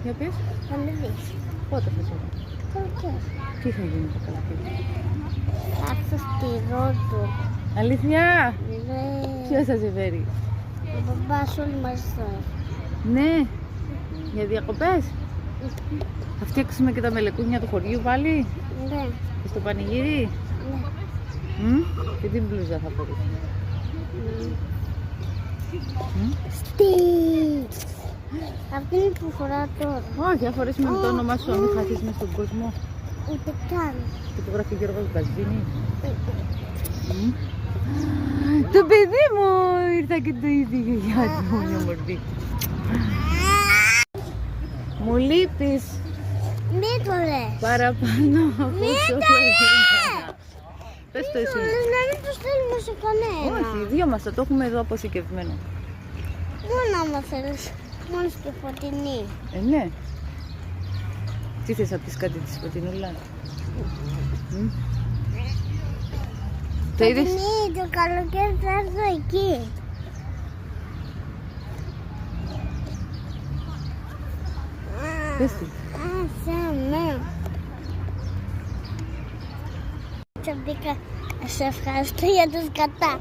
Για πες. Θα με δεις. Πότε θα σε δω. Καλοκαίρι. Τι θα γίνει το καλοκαίρι. Θα έρθω στη Ρόδο. Αλήθεια. Ναι. Ποιος θα σε φέρει. Ο μπαμπάς όλοι μαζί θα έρθουν. Ναι. Για διακοπές. Θα φτιάξουμε και τα μελεκούνια του χωριού πάλι. Ναι. Και στο πανηγύρι. Ναι. Και τι μπλούζα θα φορείς. Στη. Αυτή είναι που φοράω τώρα. Όχι, θα φορέσουμε με το όνομά σου, να μην χαθείς μες στον κόσμο. Ούτε καν. Και το γράφει Γιώργος Μπαζίνη. Το παιδί μου ήρθα και το είδε η γιαγιά του, μια μορφή. Μου λείπεις Μην το λες. παραπάνω από Μην όσο το περίμενα. Πες το εσύ. Λες να μην το στέλνουμε σε κανένα. Όχι, δύο μας θα το έχουμε εδώ αποθηκευμένο. Μόνο άμα θέλεις. Μόνο στη φωτεινή. Ναι. Τι θες να πεις κάτι της Φωτεινούλα. Το είδες. Φωτεινή, το καλοκαίρι θα έρθω εκεί. Πες τι. Άσε με. Σε ευχαριστώ για το σκατά.